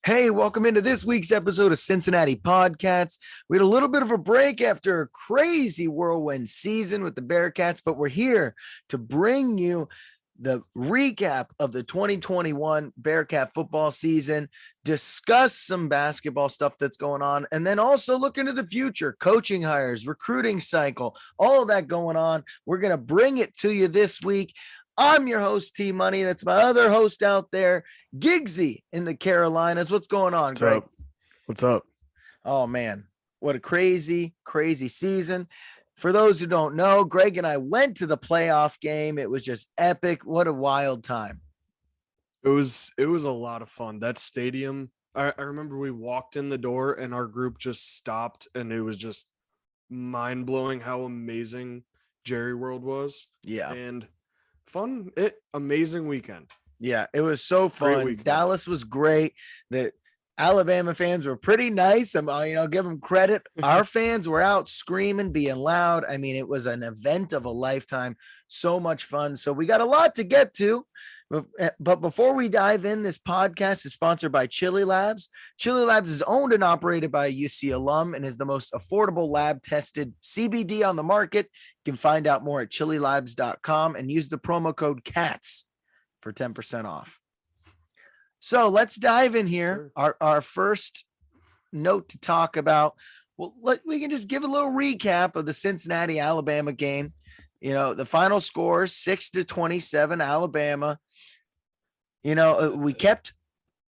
Hey, welcome into this week's episode of Cincinnati Podcasts. We had a little bit of a break after a crazy whirlwind season with the Bearcats, but we're here to bring you the recap of the 2021 Bearcat football season, discuss some basketball stuff that's going on, and then also look into the future, coaching hires, recruiting cycle, all of that going on. We're going to bring it to you this week. I'm your host, T Money. That's my other host out there, Giggsy in the Carolinas. What's going on, Greg? What's up? Oh, man. What a crazy, crazy season. For those who don't know, Greg and I went to the playoff game. It was just epic. What a wild time. It was a lot of fun. That stadium, I remember we walked in the door and our group just stopped, and it was just mind-blowing how amazing Jerry World was. Yeah. And amazing weekend. Yeah, it was so fun. Dallas was great. The Alabama fans were pretty nice. I'll give them credit. Our fans were out screaming, being loud. I mean, it was an event of a lifetime. So much fun. So we got a lot to get to. But before we dive in, this podcast is sponsored by Chili Labs. Chili Labs is owned and operated by a UC alum and is the most affordable lab-tested CBD on the market. You can find out more at chililabs.com and use the promo code CATS for 10% off. So let's dive in here. Sure. Our first note to talk about, we can just give a little recap of the Cincinnati Alabama game. You know, the final score 6-27 Alabama. You know, we kept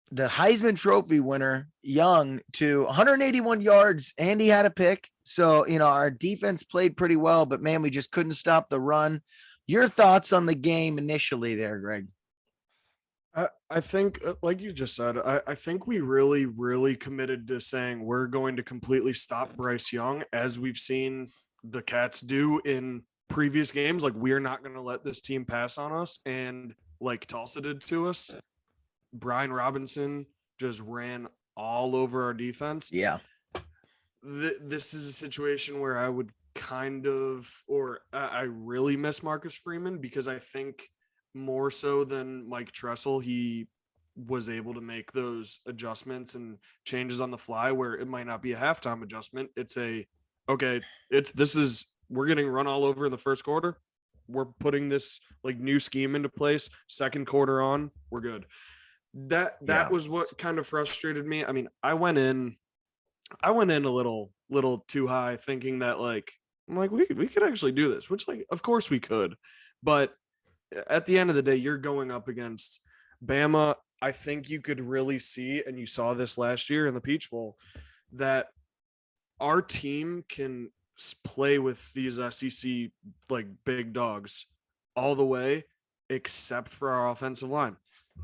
the Heisman Trophy winner Young to 181 yards and he had a pick. So, you know, our defense played pretty well, but man, we just couldn't stop the run. Your thoughts on the game initially there, Greg? I think, like you just said, I think we really, really committed to saying we're going to completely stop Bryce Young, as we've seen the Cats do in previous games. Like, we're not going to let this team pass on us. And like Tulsa did to us, Brian Robinson just ran all over our defense. Yeah. This is a situation where I would I really miss Marcus Freeman, because I think more so than Mike Tressel, he was able to make those adjustments and changes on the fly where it might not be a halftime adjustment. We're getting run all over in the first quarter. We're putting this like new scheme into place. Second quarter on, we're good. That was what kind of frustrated me. I mean, I went in a little too high, thinking that we could actually do this, which of course we could. But at the end of the day, you're going up against Bama. I think you could really see, and you saw this last year in the Peach Bowl, that our team can play with these SEC big dogs all the way, except for our offensive line.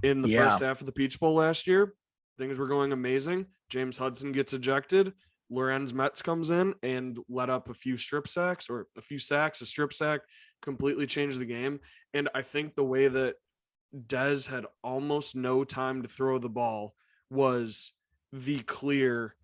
In the first half of the Peach Bowl last year, things were going amazing. James Hudson gets ejected. Lorenz Metz comes in and let up a strip sacks, a strip sack, completely changed the game. And I think the way that Dez had almost no time to throw the ball was the clear,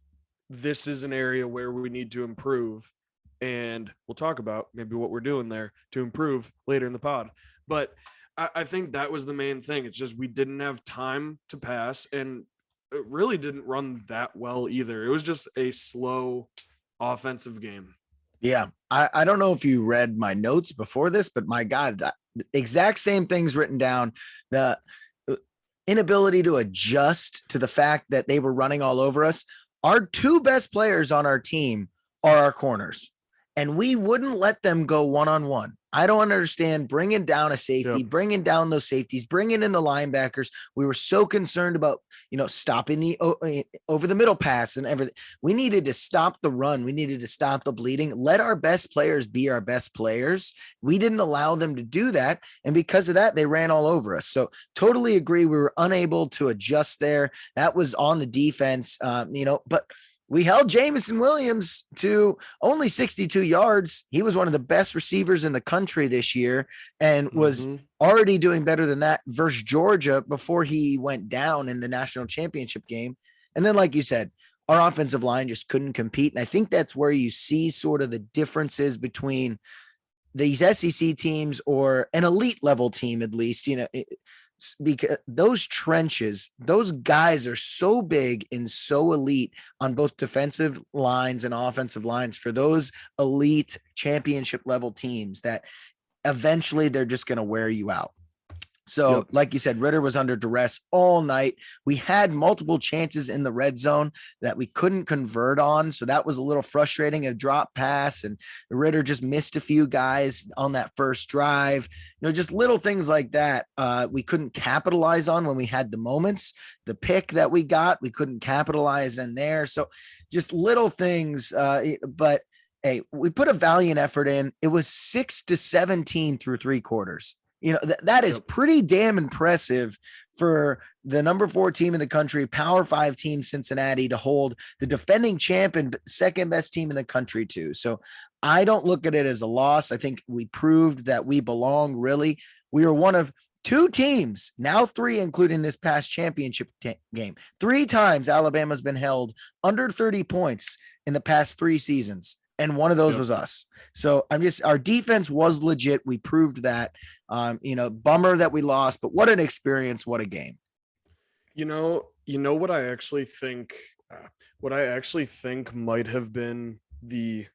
this is an area where we need to improve. And we'll talk about maybe what we're doing there to improve later in the pod. But I think that was the main thing. It's just we didn't have time to pass, and it really didn't run that well either. It was just a slow offensive game. Yeah. I don't know if you read my notes before this, but my God, the exact same things written down. The inability to adjust to the fact that they were running all over us. Our two best players on our team are our corners, and we wouldn't let them go one-on-one. I don't understand bringing down a safety, bringing down those safeties, bringing in the linebackers. We were so concerned about, stopping the over the middle pass and everything. We needed to stop the run. We needed to stop the bleeding. Let our best players be our best players. We didn't allow them to do that. And because of that, they ran all over us. So totally agree. We were unable to adjust there. That was on the defense, but we held Jamison Williams to only 62 yards. He was one of the best receivers in the country this year and was already doing better than that versus Georgia before he went down in the national championship game. And then, like you said, our offensive line just couldn't compete. And I think that's where you see sort of the differences between these SEC teams or an elite level team, at least, because those trenches, those guys are so big and so elite on both defensive lines and offensive lines for those elite championship level teams that eventually they're just going to wear you out. So, like you said, Ritter was under duress all night. We had multiple chances in the red zone that we couldn't convert on. So that was a little frustrating, a drop pass, and Ritter just missed a few guys on that first drive. Just little things like that we couldn't capitalize on when we had the moments. The pick that we got, we couldn't capitalize in there. So just little things, but hey, we put a valiant effort in. It was 6-17 through 3 quarters. That is pretty damn impressive for the number 4 team in the country, Power 5 team Cincinnati, to hold the defending champ and second best team in the country too. So I don't look at it as a loss. I think we proved that we belong, really. We are one of 2 teams, now 3, including this past championship game. 3 times Alabama's been held under 30 points in the past 3 seasons. And one of those was us. So our defense was legit. We proved that. Bummer that we lost, but what an experience. What a game. What I actually think, might have been the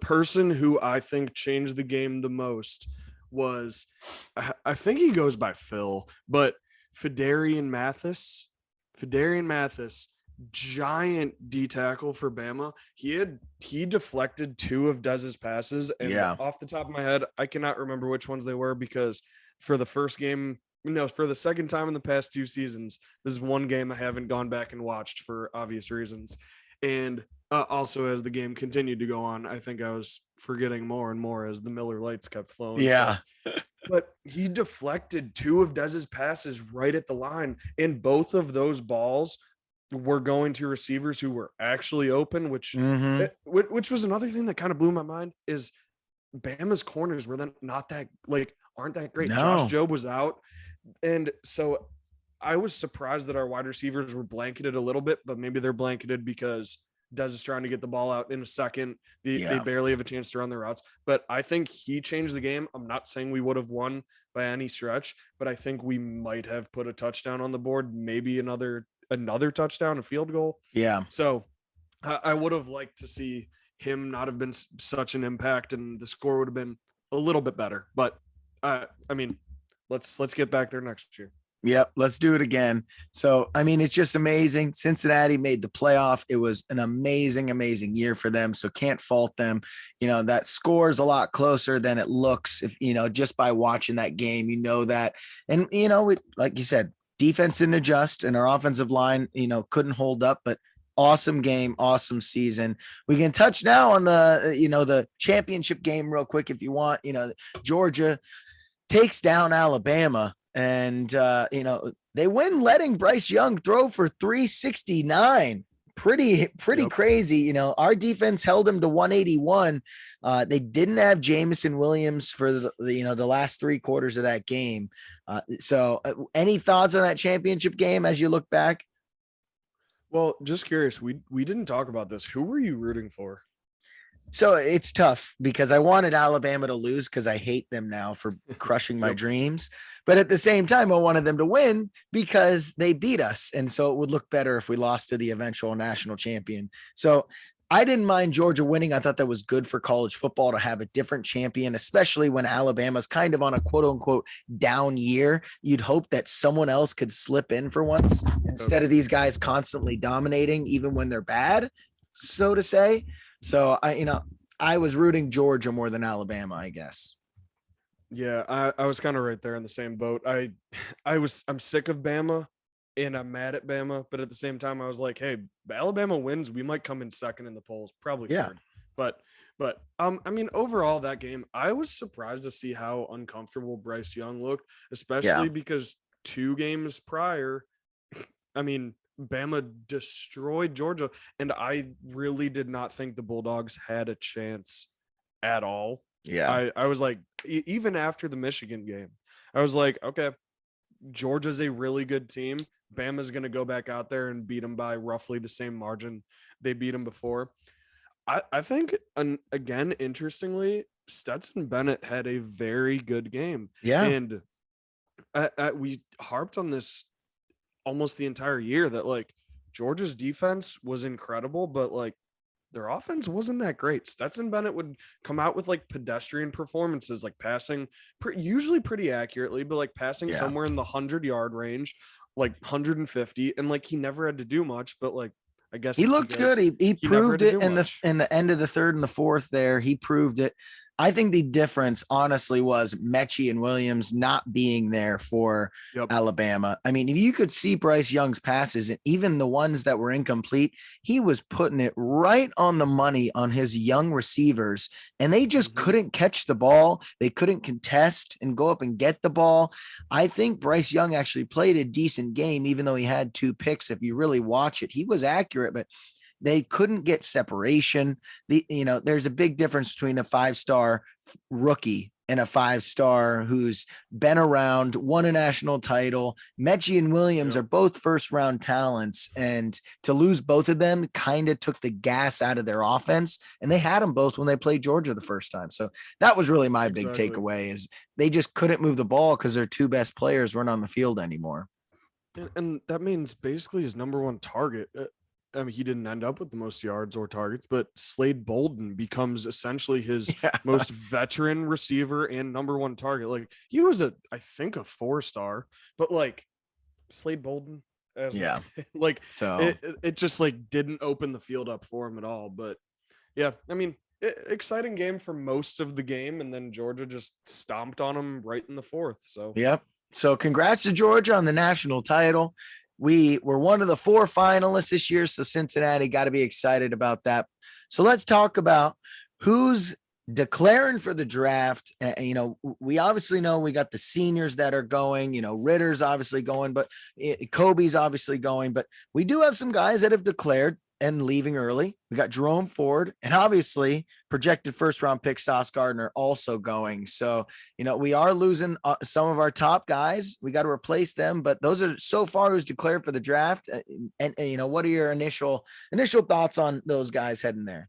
person who I think changed the game the most was, I think he goes by Phil, but Fedarian Mathis, giant D tackle for Bama. He deflected 2 of Dez's passes, and off the top of my head, I cannot remember which ones they were, because for the second time in the past 2 seasons, this is one game I haven't gone back and watched for obvious reasons. And also, as the game continued to go on, I think I was forgetting more and more as the Miller Lights kept flowing. Yeah. But he deflected 2 of Dez's passes right at the line, and both of those balls were going to receivers who were actually open, which was another thing that kind of blew my mind, is Bama's corners were then aren't that great. No. Josh Jobe was out. And so I was surprised that our wide receivers were blanketed a little bit, but maybe they're blanketed because Dez is trying to get the ball out in a second. They barely have a chance to run their routes, but I think he changed the game. I'm not saying we would have won by any stretch, but I think we might have put a touchdown on the board, maybe another touchdown, a field goal. Yeah. So I would have liked to see him not have been such an impact, and the score would have been a little bit better. But let's get back there next year. Yep, let's do it again. So, it's just amazing. Cincinnati made the playoff. It was an amazing, amazing year for them. So can't fault them. That score is a lot closer than it looks if, just by watching that game, that. And, like you said, defense didn't adjust, and our offensive line, couldn't hold up, but awesome game, awesome season. We can touch now on the championship game real quick if you want. Georgia takes down Alabama, and they win, letting Bryce Young throw for 369. Pretty crazy. Our defense held him to 181. They didn't have Jamison Williams for the last 3 quarters of that game. So any thoughts on that championship game as you look back? Well, just curious. We didn't talk about this. Who were you rooting for? So it's tough because I wanted Alabama to lose because I hate them now for crushing my dreams. But at the same time, I wanted them to win because they beat us. And so it would look better if we lost to the eventual national champion. So I didn't mind Georgia winning. I thought that was good for college football to have a different champion, especially when Alabama's kind of on a quote unquote down year. You'd hope that someone else could slip in for once instead of these guys constantly dominating, even when they're bad, so to say. So I was rooting Georgia more than Alabama, I guess. Yeah, I was kind of right there in the same boat. I'm sick of Bama and I'm mad at Bama, but at the same time I was like, hey, Alabama wins, we might come in second in the polls, probably third. But overall that game, I was surprised to see how uncomfortable Bryce Young looked, especially because 2 games prior, Bama destroyed Georgia, and I really did not think the Bulldogs had a chance at all. Yeah. I was like, even after the Michigan game, I was like, okay, Georgia's a really good team. Bama's going to go back out there and beat them by roughly the same margin they beat them before. I think, again, interestingly, Stetson Bennett had a very good game. Yeah. And we harped on this almost the entire year that like Georgia's defense was incredible, but like their offense wasn't that great. Stetson Bennett would come out with like pedestrian performances, like passing usually pretty accurately, but like passing somewhere in the 100-yard range, like 150. And like he never had to do much, but like I guess he looked good. He proved it in the end of the third and the fourth there. He proved it. I think the difference, honestly, was Mechie and Williams not being there for Alabama. I mean, if you could see Bryce Young's passes, and even the ones that were incomplete, he was putting it right on the money on his young receivers, and they just couldn't catch the ball. They couldn't contest and go up and get the ball. I think Bryce Young actually played a decent game, even though he had 2 picks. If you really watch it, he was accurate, but they couldn't get separation. There's a big difference between a 5-star rookie and a 5-star who's been around, won a national title. Mechie and Williams are both first-round talents, and to lose both of them kind of took the gas out of their offense, and they had them both when they played Georgia the first time. So that was really my big takeaway, is they just couldn't move the ball because their 2 best players weren't on the field anymore. And that means basically his number 1 target. I mean, he didn't end up with the most yards or targets, but Slade Bolden becomes essentially his most veteran receiver and number 1 target. Like he was I think a 4-star, but like Slade Bolden, like so it just like didn't open the field up for him at all. But yeah, I mean, exciting game for most of the game, and then Georgia just stomped on him right in the 4th. So So congrats to Georgia on the national title. We were one of the 4 finalists this year, so Cincinnati got to be excited about that. So let's talk about who's declaring for the draft. We obviously know we got the seniors that are going, Ritter's obviously going, but Kobe's obviously going, but we do have some guys that have declared and leaving early. We got Jerome Ford, and obviously projected first-round pick Sauce Gardner also going. So, we are losing some of our top guys. We got to replace them, but those are so far who's declared for the draft. And what are your initial thoughts on those guys heading there?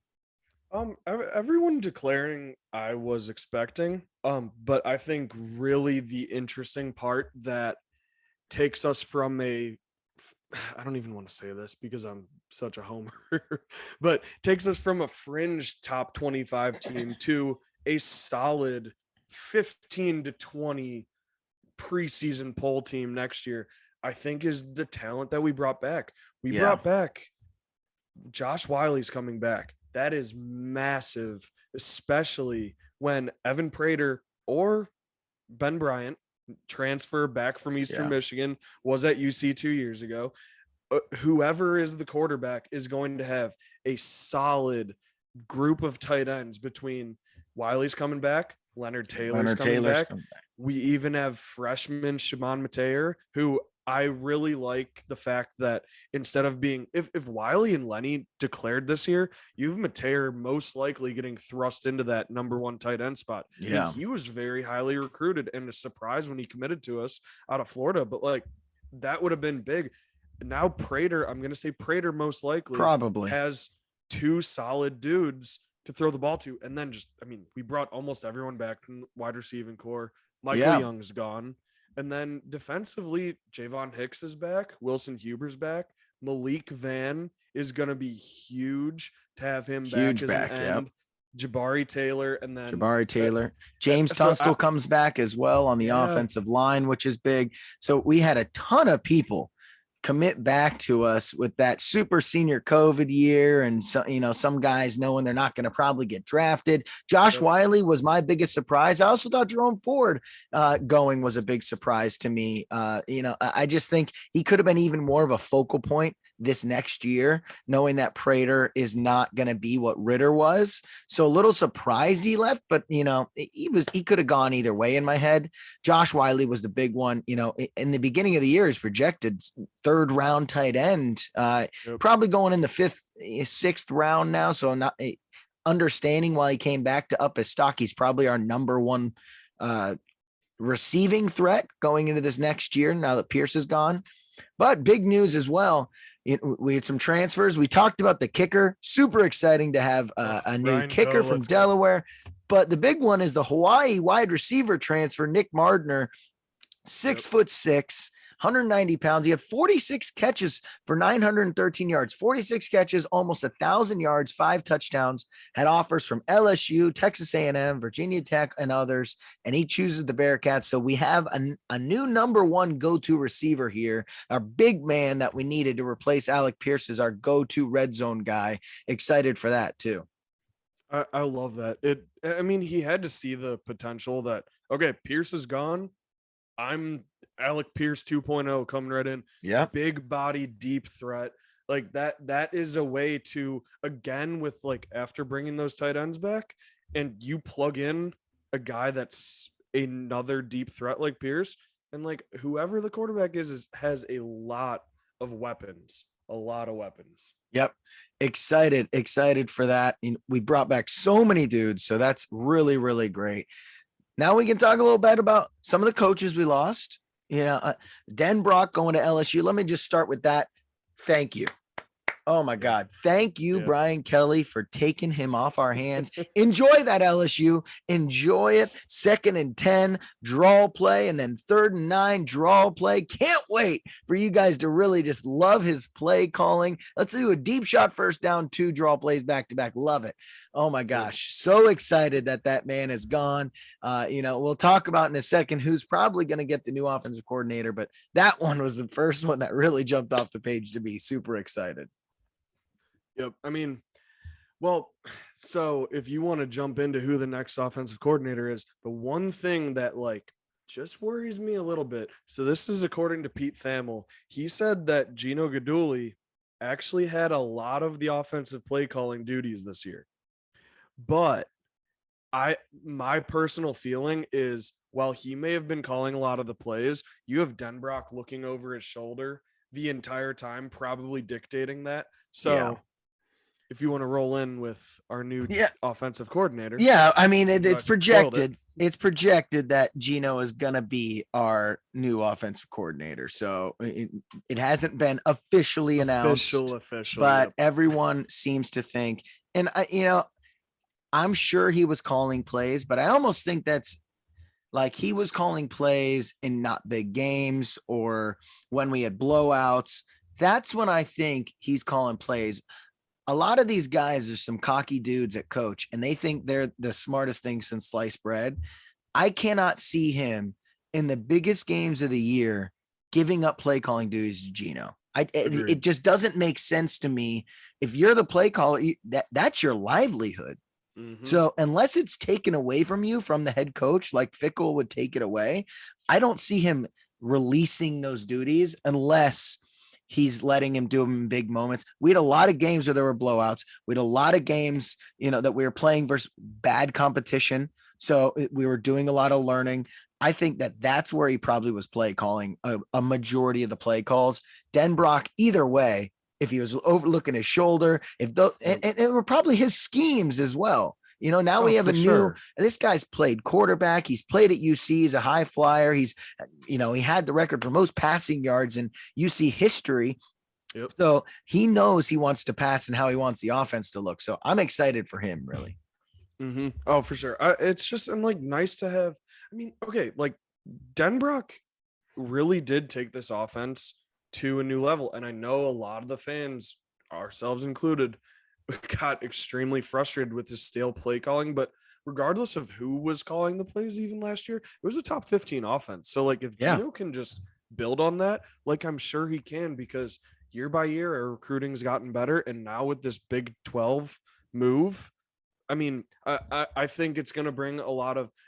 Everyone declaring I was expecting, but I think really the interesting part that takes us from I don't even want to say this because I'm such a homer, but takes us from a fringe top 25 team to a solid 15 to 20 preseason poll team next year, I think is the talent that we brought back. We brought back Josh Wiley's coming back. That is massive, especially when Evan Prater or Ben Bryant, transfer back from Eastern Michigan, was at UC 2 years ago. Whoever is the quarterback is going to have a solid group of tight ends between Wiley's coming back, Leonard Taylor's coming back. We even have freshman Shimon Mateer, who I really like the fact that instead of being, if Wiley and Lenny declared this year, you have Mateer most likely getting thrust into that number 1 tight end spot. Yeah. I mean, he was very highly recruited and a surprise when he committed to us out of Florida, but like that would have been big. Now Prater, I'm going to say Prater most likely probably has 2 solid dudes to throw the ball to. And then we brought almost everyone back from wide receiving core. Michael Young's gone. And then defensively, Javon Hicks is back. Wilson Huber's back. Malik Van is going to be huge to have him back as an end. Jabari Taylor, and then James Tunstall comes back as well on the offensive line, which is big. So we had a ton of people commit back to us with that super senior COVID year. And so, some guys knowing they're not going to probably get drafted. Josh Wiley was my biggest surprise. I also thought Jerome Ford going was a big surprise to me. I just think he could have been even more of a focal point this next year, knowing that Prater is not going to be what Ritter was. So a little surprised he left, but he could have gone either way in my head. Josh Wiley was the big one. In the beginning of the year, he's projected 3rd round tight end, probably going in the 5th, 6th round now. So not understanding why he came back to up his stock. He's probably our number 1 receiving threat going into this next year now that Pierce is gone. But big news as well. We had some transfers. We talked about the kicker. Super exciting to have a new kicker from Delaware. But the big one is the Hawaii wide receiver transfer, Nick Mardner, 6'6", 190 pounds. He had 46 catches for 913 yards, 46 catches, almost 1,000 yards, 5 touchdowns, had offers from LSU, Texas A&M, Virginia Tech, and others, and he chooses the Bearcats. So we have a new number one go-to receiver here, our big man that we needed to replace Alec Pierce as our go-to red zone guy. Excited for that too. I love that. I mean, he had to see the potential that, okay, Pierce is gone. I'm Alec Pierce 2.0 coming right in. Yeah. Big body, deep threat. Like that is a way to, again, with like after bringing those tight ends back and you plug in a guy that's another deep threat like Pierce, and like whoever the quarterback is has a lot of weapons. Yep. Excited for that. We brought back so many dudes. So that's really, really great. Now we can talk a little bit about some of the coaches we lost. Den Brock going to LSU. Let me just start with that. Thank you. Oh my God. Thank you, Brian Kelly, for taking him off our hands. Enjoy that, LSU. Enjoy it. 2nd and 10 draw play, and then 3rd and 9 draw play. Can't wait for you guys to really just love his play calling. Let's do a deep shot, 1st down, 2 draw plays back to back. Love it. Oh my gosh. So excited that man is gone. We'll talk about in a second who's probably going to get the new offensive coordinator, but that one was the first one that really jumped off the page to be super excited. Yep. I mean, well, so if you want to jump into who the next offensive coordinator is, the one thing that like just worries me a little bit. So this is according to Pete Thamel. He said that Gino Guidugli actually had a lot of the offensive play calling duties this year. But my personal feeling is while he may have been calling a lot of the plays, you have Denbrock looking over his shoulder the entire time, probably dictating that. So if you want to roll in with our new offensive coordinator. Yeah, I mean, it's projected. It's projected that Gino is going to be our new offensive coordinator. So it hasn't been officially announced, but everyone seems to think, and I'm sure he was calling plays, but I almost think that's like he was calling plays in not big games or when we had blowouts. That's when I think he's calling plays. A lot of these guys are some cocky dudes at coach, and they think they're the smartest thing since sliced bread. I cannot see him in the biggest games of the year giving up play calling duties to Gino. It just doesn't make sense to me. If you're the play caller, that's your livelihood. Mm-hmm. So unless it's taken away from you from the head coach, like Fickle would take it away, I don't see him releasing those duties unless he's letting him do them in big moments. We had a lot of games where there were blowouts. We had a lot of games, that we were playing versus bad competition. So we were doing a lot of learning. I think that's where he probably was play calling a majority of the play calls. Denbrock, either way, if he was overlooking his shoulder, and it were probably his schemes as well. Now we have a new, this guy's played quarterback. He's played at UC. He's a high flyer. He's, he had the record for most passing yards in UC history. Yep. So he knows he wants to pass and how he wants the offense to look. So I'm excited for him, really. Mm-hmm. Oh, for sure. It's just, and like nice to have, like Denbrock really did take this offense to a new level. And I know a lot of the fans, ourselves included, got extremely frustrated with his stale play calling, but regardless of who was calling the plays even last year, it was a top 15 offense. So like if Gino can just build on that, like I'm sure he can, because year by year our recruiting's gotten better. And now with this Big 12 move, I think it's going to bring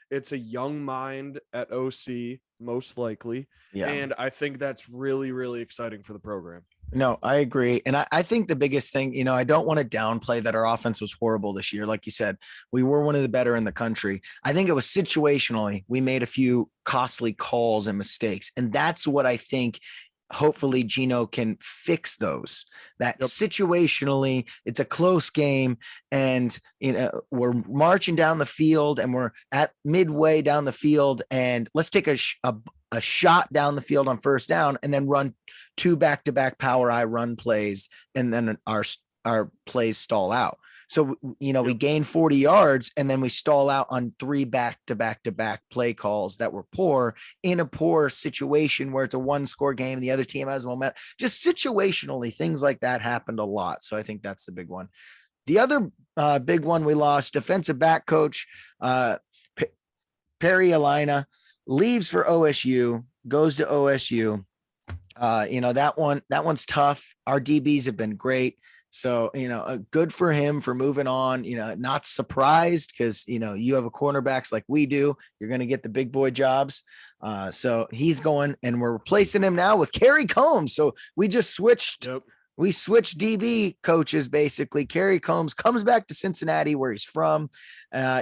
it's a young mind at OC, most likely. Yeah. And I think that's really, really exciting for the program. No, I agree. And I think the biggest thing, I don't want to downplay that our offense was horrible this year. Like you said, we were one of the better in the country. I think it was situationally, we made a few costly calls and mistakes. And that's what I think. Hopefully Gino can fix those. Situationally, it's a close game, and we're marching down the field, and we're at midway down the field, and let's take a shot down the field on 1st down, and then run 2 back-to-back power eye run plays, and then our plays stall out. So, we gain 40 yards and then we stall out on 3 back-to-back play calls that were poor in a poor situation where it's a 1-score game. The other team has momentum. Just situationally, things like that happened a lot. So I think that's the big one. The other big one we lost, defensive back coach Perry Alina leaves for OSU, goes to OSU. That one's tough. Our DBs have been great. So, good for him for moving on, not surprised because, you have a cornerbacks like we do. You're going to get the big boy jobs. So he's going and we're replacing him now with Kerry Combs. So we just switched. Yep. We switched DB coaches, basically. Kerry Combs comes back to Cincinnati, where he's from.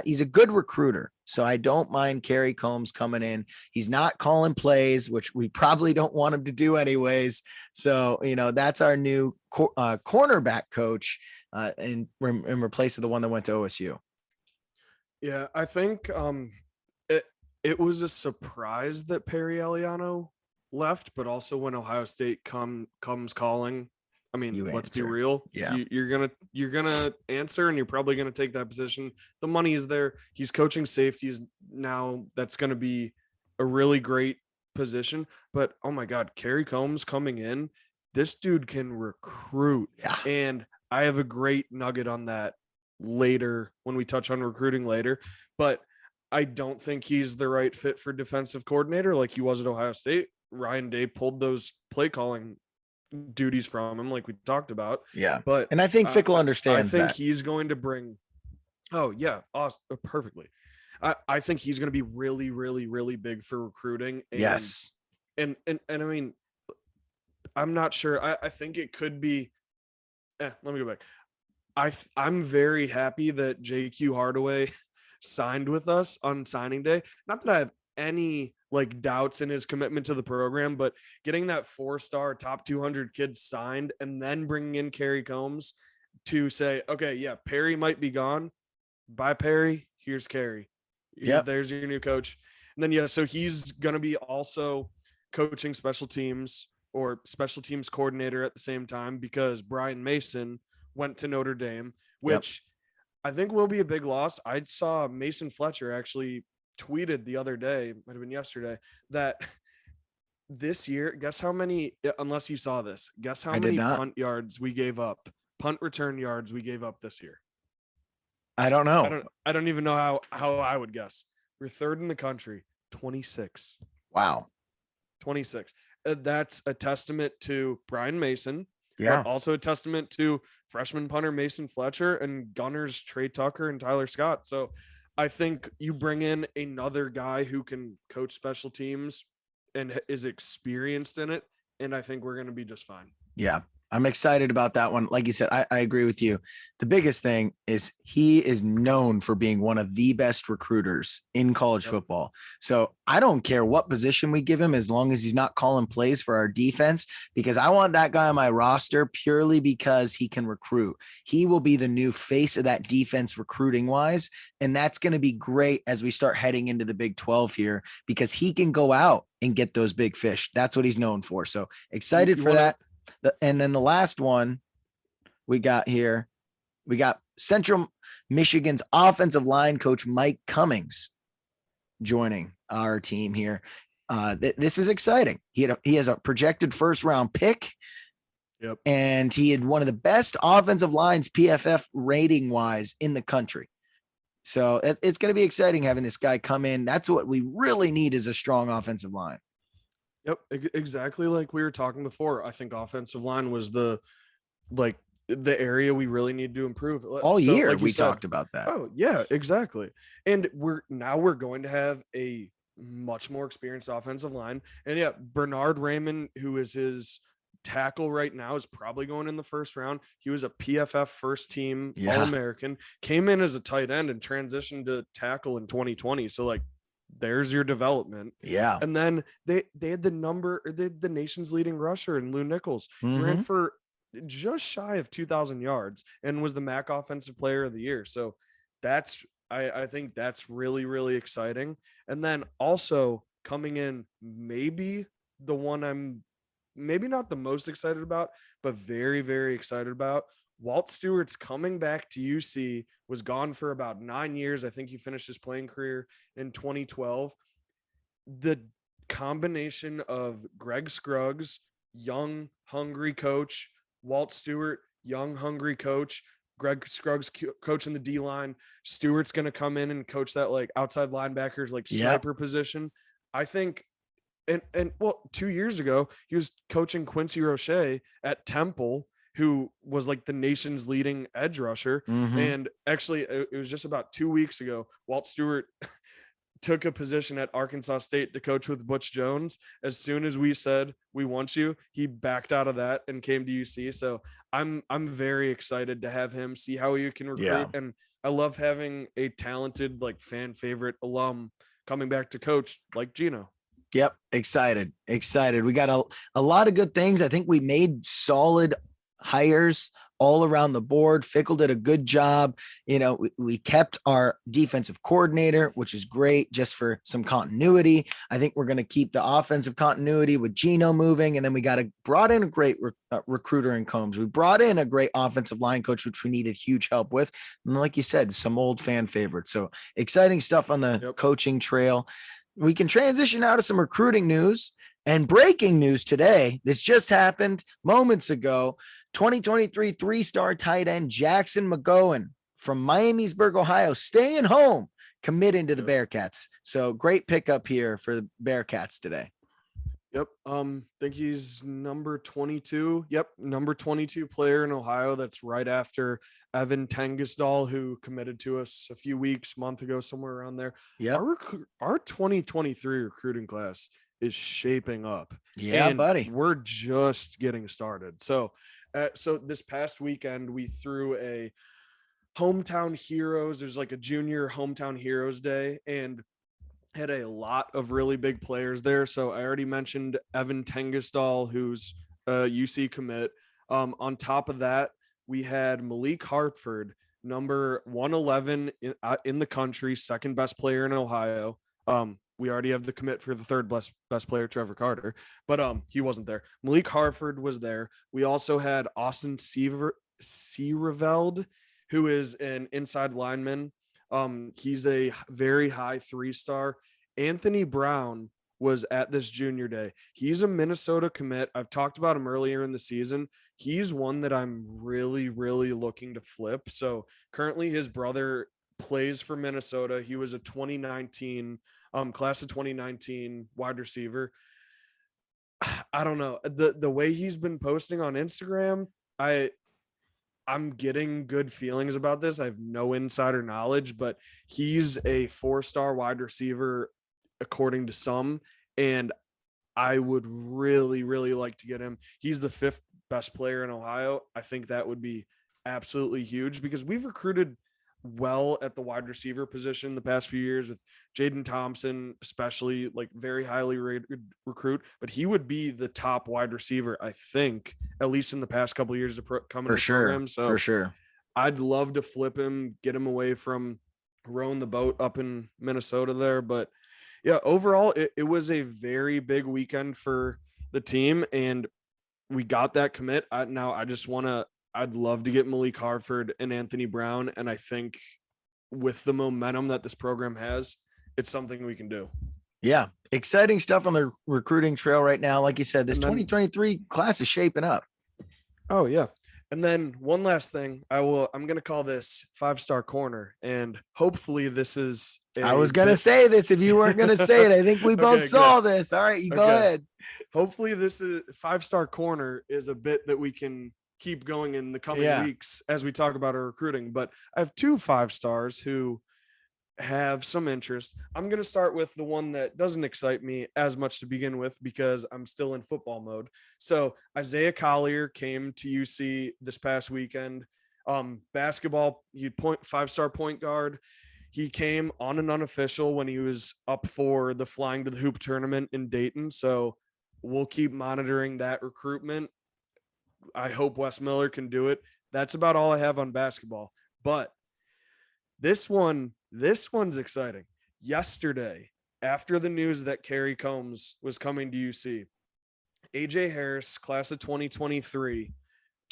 He's a good recruiter, so I don't mind Kerry Combs coming in. He's not calling plays, which we probably don't want him to do anyways. So, that's our new cornerback coach in replace of the one that went to OSU. Yeah, I think it was a surprise that Perry Eliano left, but also when Ohio State comes calling, I mean, let's be real. Yeah, you're gonna answer, and you're probably gonna take that position. The money is there. He's coaching safeties now. That's gonna be a really great position. But oh my God, Kerry Combs coming in. This dude can recruit. Yeah. And I have a great nugget on that later when we touch on recruiting later. But I don't think he's the right fit for defensive coordinator like he was at Ohio State. Ryan Day pulled those play calling duties from him, like we talked about. Yeah, and I think Fickle understands. I think he's going to bring. Oh yeah, awesome, perfectly. I think he's going to be really, really, really big for recruiting. And, yes, and I mean, I'm not sure. I think it could be. Let me go back. I'm very happy that JQ Hardaway signed with us on signing day. Not that I have any doubts in his commitment to the program, but getting that 4-star top 200 kid signed and then bringing in Kerry Combs to say, okay, yeah, Perry might be gone. Bye, Perry. Here's Kerry. Yeah, there's your new coach. And then, so he's going to be also coaching special teams or special teams coordinator at the same time because Brian Mason went to Notre Dame, which I think will be a big loss. I saw Mason Fletcher actually tweeted the other day, might have been yesterday, that this year, guess how many, unless you saw this, guess how many punt yards we gave up, punt return yards we gave up this year? I don't know. I don't even know how I would guess. We're third in the country, 26. Wow. 26. That's a testament to Brian Mason. Yeah. But also a testament to freshman punter Mason Fletcher and gunners Trey Tucker and Tyler Scott. So I think you bring in another guy who can coach special teams and is experienced in it, and I think we're going to be just fine. Yeah, I'm excited about that one. Like you said, I agree with you. The biggest thing is he is known for being one of the best recruiters in college football. So I don't care what position we give him as long as he's not calling plays for our defense, because I want that guy on my roster purely because he can recruit. He will be the new face of that defense recruiting wise. And that's going to be great as we start heading into the Big 12 here because he can go out and get those big fish. That's what he's known for. So excited for that. And then the last one we got here, we got Central Michigan's offensive line coach, Mike Cummings, joining our team here. This is exciting. He has a projected first-round pick. Yep. And he had one of the best offensive lines PFF rating-wise in the country. So it's going to be exciting having this guy come in. That's what we really need is a strong offensive line. Yep, exactly like we were talking before. I think offensive line was the area we really need to improve. All year like we talked about that. Oh, yeah, exactly. And we're going to have a much more experienced offensive line. And yeah, Bernard Raymond, who is his tackle right now, is probably going in the first round. He was a PFF first team All-American, came in as a tight end and transitioned to tackle in 2020. So there's your development. Yeah. And then they had the nation's leading rusher in Lou Nichols. He ran for just shy of 2,000 yards and was the MAC offensive player of the year. So I think that's really, really exciting. And then also coming in, maybe the one I'm maybe not the most excited about, but very, very excited about, Walt Stewart's coming back to UC, was gone for about 9 years. I think he finished his playing career in 2012. The combination of Greg Scruggs, young, hungry coach, Walt Stewart, young, hungry coach, Greg Scruggs coaching the D line. Stewart's going to come in and coach that like outside linebackers, like sniper position. I think, and well, 2 years ago, he was coaching Quincy Roche at Temple, who was like the nation's leading edge rusher. Mm-hmm. And actually, it was just about 2 weeks ago, Walt Stewart took a position at Arkansas State to coach with Butch Jones. As soon as we said we want you, he backed out of that and came to UC. So I'm very excited to have him, see how he can recruit. Yeah. And I love having a talented, like fan favorite alum coming back to coach like Gino. Yep. Excited. We got a lot of good things. I think we made solid hires all around the board. Fickle did a good job. You know, we kept our defensive coordinator, which is great just for some continuity. I think we're going to keep the offensive continuity with Gino moving. And then we brought in a great recruiter in Combs. We brought in a great offensive line coach, which we needed huge help with. And like you said, some old fan favorites. So exciting stuff on the coaching trail. We can transition now to some recruiting news and breaking news today. This just happened moments ago. 2023 3-star tight end Jackson McGowan from Miamisburg, Ohio, staying home, committing to the Bearcats. So great pickup here for the Bearcats today. Yep. Think he's number 22. Yep. Number 22 player in Ohio. That's right after Evan Tengisdal, who committed to us a month ago, somewhere around there. Yeah. Our 2023 recruiting class is shaping up. Yeah, and buddy. We're just getting started. So this past weekend, we threw a hometown heroes. There's like a junior hometown heroes day, and had a lot of really big players there. So I already mentioned Evan Tengisdal, who's a UC commit. On top of that, we had Malik Hartford, number 111 in the country, second best player in Ohio. We already have the commit for the third best player, Trevor Carter, but he wasn't there. Malik Hartford was there. We also had Austin Seereveld, who is an inside lineman. He's a very high 3-star. Anthony Brown was at this junior day. He's a Minnesota commit. I've talked about him earlier in the season. He's one that I'm really, really looking to flip. So currently his brother plays for Minnesota. He was a 2019 class of 2019 wide receiver. I don't know. The way he's been posting on Instagram, I'm getting good feelings about this. I have no insider knowledge, but he's a 4-star wide receiver, according to some, and I would really, really like to get him. He's the 5th best player in Ohio. I think that would be absolutely huge because we've recruited well at the wide receiver position the past few years with Jaden Thompson, especially, like very highly rated recruit, but he would be the top wide receiver, I think, at least in the past couple of years to come into the program. So for sure, I'd love to flip him, get him away from rowing the boat up in Minnesota there. But yeah, overall, it was a very big weekend for the team, and we got that commit. I'd love to get Malik Hartford and Anthony Brown. And I think with the momentum that this program has, it's something we can do. Yeah. Exciting stuff on the recruiting trail right now. Like you said, this 2023 class is shaping up. Oh yeah. And then one last thing, I'm going to call this 5-star corner, and hopefully this is, I was going to say this if you weren't going to say it. I think we both saw this. All right, you go ahead. Hopefully this is 5-star corner is a bit that we can keep going in the coming weeks as we talk about our recruiting. But I have 2 5-stars who have some interest. I'm going to start with the one that doesn't excite me as much to begin with because I'm still in football mode. So Isaiah Collier came to UC this past weekend. Basketball, 5-star point guard. He came on an unofficial when he was up for the Flying to the Hoop tournament in Dayton. So we'll keep monitoring that recruitment. I hope Wes Miller can do it. That's about all I have on basketball. But this one's exciting. Yesterday, after the news that Kerry Combs was coming to UC, AJ Harris, class of 2023,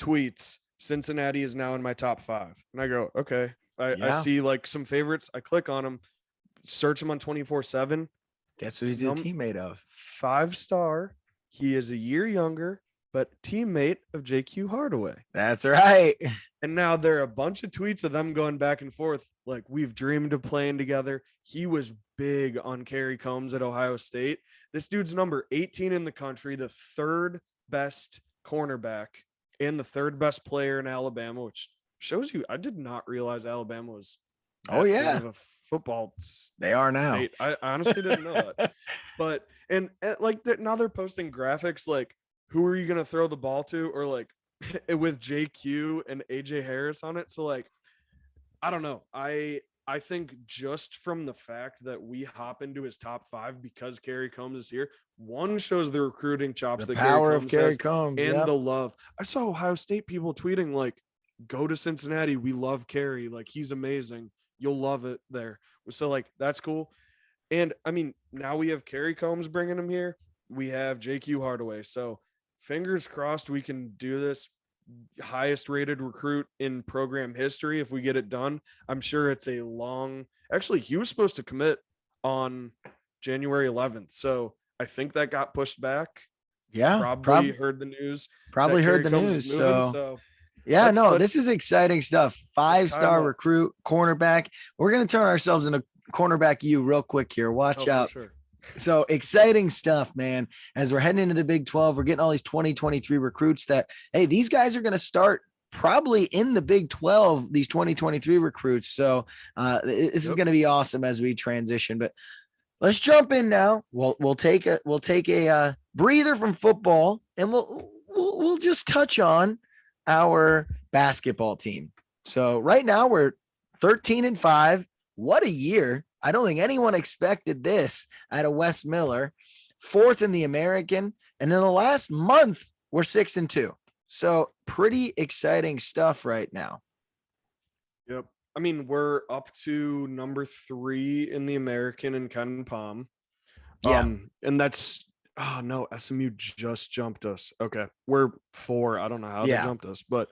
tweets, Cincinnati is now in my top 5. And I go, okay. I Yeah. see like some favorites. I click on them, search him on 24/7. Guess who he's a teammate of? 5-star. He is a year younger, but teammate of JQ Hardaway. That's right. And now there are a bunch of tweets of them going back and forth. Like, we've dreamed of playing together. He was big on Kerry Combs at Ohio State. This dude's number 18 in the country, the 3rd best cornerback and the 3rd best player in Alabama, which shows you, I did not realize Alabama was Oh yeah, of a football. They are now. State. I honestly didn't know that. But and like now they're posting graphics like, who are you gonna throw the ball to, or like with JQ and AJ Harris on it. So like, I don't know. I think just from the fact that we hop into his top 5 because Kerry Combs is here, one shows the recruiting chops, The that power Kerry of Kerry has, Combs and yep. the love. I saw Ohio State people tweeting like, go to Cincinnati. We love Kerry. Like, he's amazing. You'll love it there. So like, that's cool. And I mean, now we have Kerry Combs bringing him here. We have JQ Hardaway. So fingers crossed we can do this. Highest rated recruit in program history if we get it done. I'm sure it's a long, actually he was supposed to commit on January 11th. So I think that got pushed back. Yeah. Probably heard the news. Probably heard the news. So yeah, this is exciting stuff. 5-star recruit, cornerback. We're going to turn ourselves into cornerback U real quick here. Watch out. Sure. So exciting stuff, man. As we're heading into the Big 12, we're getting all these 2023 recruits that, hey, these guys are going to start probably in the Big 12, these 2023 recruits. So this is going to be awesome as we transition. But let's jump in now. We'll take a breather from football, and we'll just touch on our basketball team. So right now we're 13-5. What a year. I don't think anyone expected this out of Wes Miller. 4th in the American. And in the last month, we're 6-2. So pretty exciting stuff right now. Yep. I mean, we're up to number 3 in the American in Ken Palm. Yeah. And that's, oh no, SMU just jumped us. Okay. We're 4. I don't know how they jumped us, but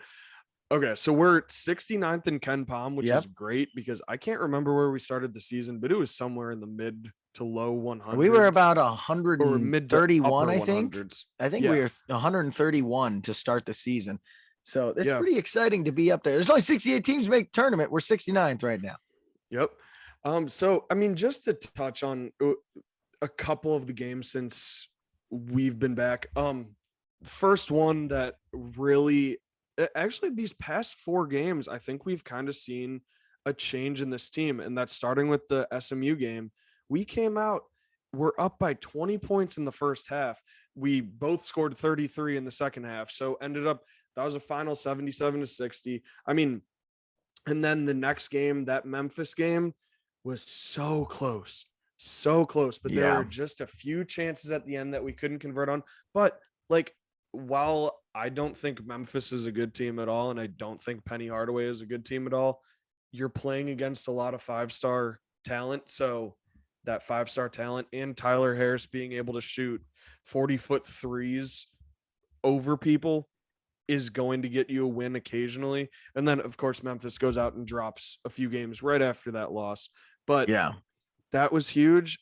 okay. So we're 69th in Ken Palm, which is great because I can't remember where we started the season, but it was somewhere in the mid to low 100s. We were about 131, I think. 100s. I think we were 131 to start the season. So it's pretty exciting to be up there. There's only 68 teams to make the tournament. We're 69th right now. Yep. So, I mean, just to touch on a couple of the games since we've been back. First one that really, actually these past 4 games, I think we've kind of seen a change in this team, and that's starting with the SMU game. We came out, we're up by 20 points in the first half. We both scored 33 in the second half. So ended up, that was a final 77-60. I mean, and then the next game, that Memphis game, was so close, but there were just a few chances at the end that we couldn't convert on. But like, while I don't think Memphis is a good team at all, and I don't think Penny Hardaway is a good team at all, you're playing against a lot of 5-star talent. So that 5-star talent and Tyler Harris being able to shoot 40-foot threes over people is going to get you a win occasionally. And then of course Memphis goes out and drops a few games right after that loss. But that was huge.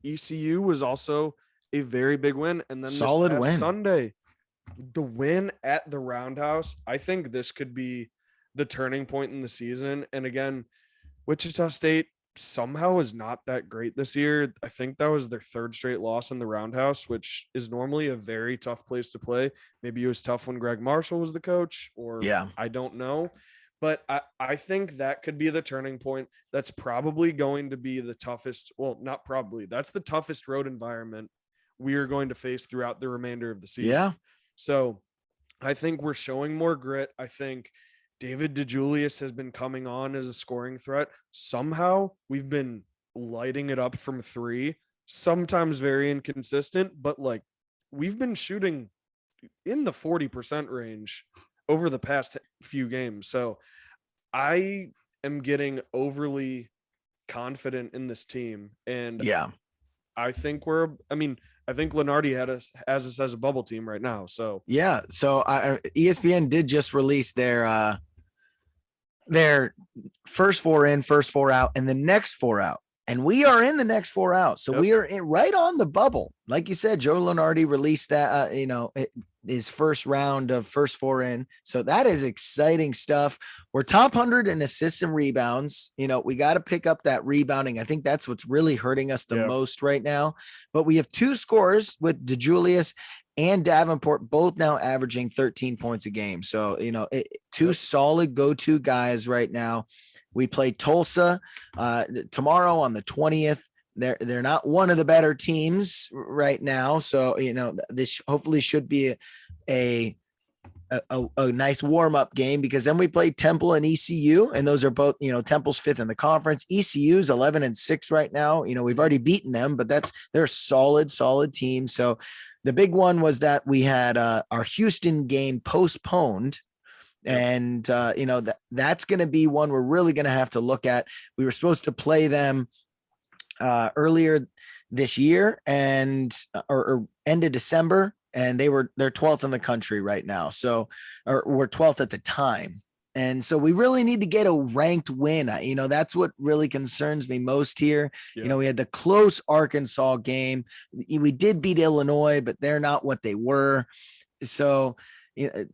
ECU was also a very big win. And then solid this past win Sunday, the win at the Roundhouse. I think this could be the turning point in the season. And again, Wichita State somehow is not that great this year. I think that was their 3rd straight loss in the Roundhouse, which is normally a very tough place to play. Maybe it was tough when Greg Marshall was the coach, or I don't know. But I think that could be the turning point. That's probably going to be the toughest. Well, not probably. That's the toughest road environment we are going to face throughout the remainder of the season. Yeah. So I think we're showing more grit. I think David DeJulius has been coming on as a scoring threat. Somehow we've been lighting it up from 3, sometimes very inconsistent, but like we've been shooting in the 40% range over the past few games. So I am getting overly confident in this team. And I think I think Lenardi has us as a bubble team right now. So yeah. So ESPN did just release their first four in, first four out, and the next four out. And we are in the next four out. So we are right on the bubble. Like you said, Joe Lunardi released that, his first round of first four in. So that is exciting stuff. We're top 100 in assists and rebounds. We got to pick up that rebounding. I think that's what's really hurting us the most right now. But we have two scorers with DeJulius and Davenport, both now averaging 13 points a game. So, two solid go-to guys right now. We play Tulsa tomorrow on the 20th. They're not one of the better teams right now. So, this hopefully should be a nice warm-up game, because then we play Temple and ECU, and those are both, Temple's 5th in the conference. ECU's 11-6 right now. We've already beaten them, but they're a solid team. So the big one was that we had our Houston game postponed. And, that's going to be one we're really going to have to look at. We were supposed to play them earlier this year or end of December, and they're 12th in the country right now. So, or we're 12th at the time. And so we really need to get a ranked win. That's what really concerns me most here. Yeah. We had the close Arkansas game. We did beat Illinois, but they're not what they were. So,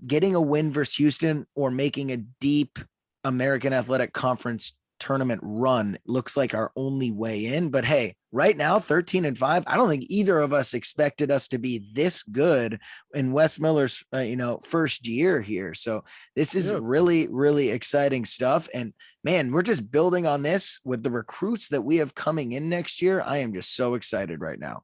getting a win versus Houston or making a deep American Athletic Conference tournament run looks like our only way in. But hey, right now, 13-5, I don't think either of us expected us to be this good in Wes Miller's, first year here. So this is really, really exciting stuff. And man, we're just building on this with the recruits that we have coming in next year. I am just so excited right now.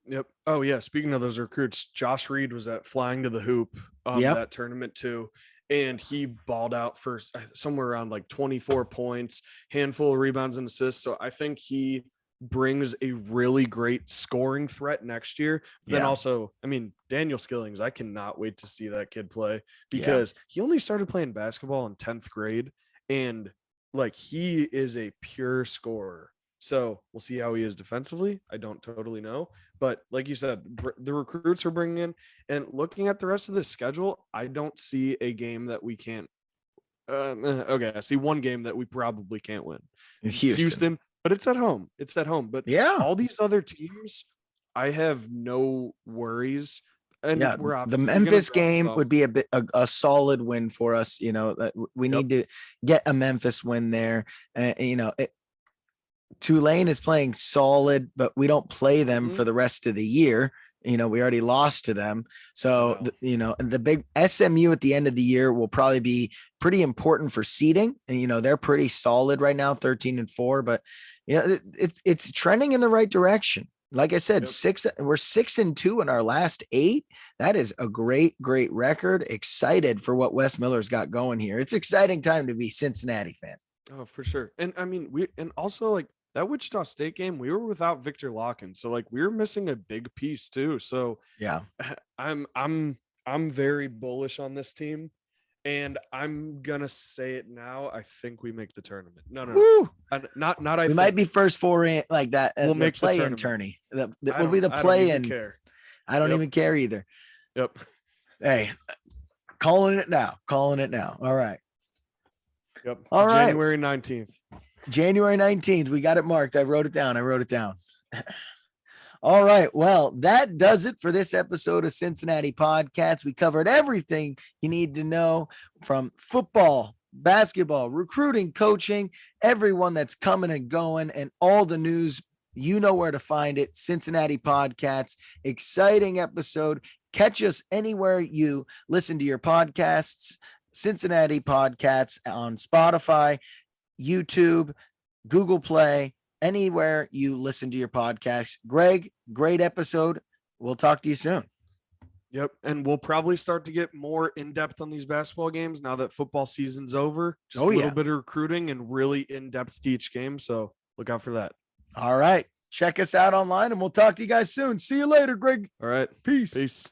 Yep. Oh yeah. Speaking of those recruits, Josh Reid was at Flying to the Hoop that tournament too. And he balled out for somewhere around like 24 points, handful of rebounds and assists. So I think he brings a really great scoring threat next year. Then also, Daniel Skillings, I cannot wait to see that kid play, because he only started playing basketball in 10th grade, and he is a pure scorer. So we'll see how he is defensively. I don't totally know. But like you said, the recruits are bringing in, and looking at the rest of the schedule, I don't see a game that we can't. I see one game that we probably can't win. Houston, but it's at home. But all these other teams, I have no worries. And the Memphis game would be a solid win for us. We need to get a Memphis win there. Tulane is playing solid, but we don't play them for the rest of the year. We already lost to them. So, the big SMU at the end of the year will probably be pretty important for seeding. And, they're pretty solid right now, 13-4, but it's trending in the right direction. Like I said, we're 6-2 in our last 8. That is a great, great record. Excited for what Wes Miller's got going here. It's exciting time to be Cincinnati fan. Oh, for sure. And also that Wichita State game, we were without Victor Locken. So we were missing a big piece too. So I'm very bullish on this team, and I'm going to say it now. I think we make the tournament. No. We might be first four in like that. We'll make the play-in tourney. We'll be the play-in. I don't even care either. Yep. Hey, calling it now. All right. Yep. All right. January 19th. We got it marked. I wrote it down. All right. Well, that does it for this episode of Cincinnati Podcast. We covered everything you need to know, from football, basketball, recruiting, coaching, everyone that's coming and going, and all the news. You know where to find it. Cincinnati Podcasts. Exciting episode. Catch us anywhere you listen to your podcasts. Cincinnati Podcasts on Spotify, YouTube, Google Play, anywhere you listen to your podcast. Greg, great episode. We'll talk to you soon. Yep. And we'll probably start to get more in-depth on these basketball games now that football season's over. Just a little bit of recruiting and really in-depth to each game. So look out for that. All right. Check us out online, and we'll talk to you guys soon. See you later, Greg. All right. Peace. Peace.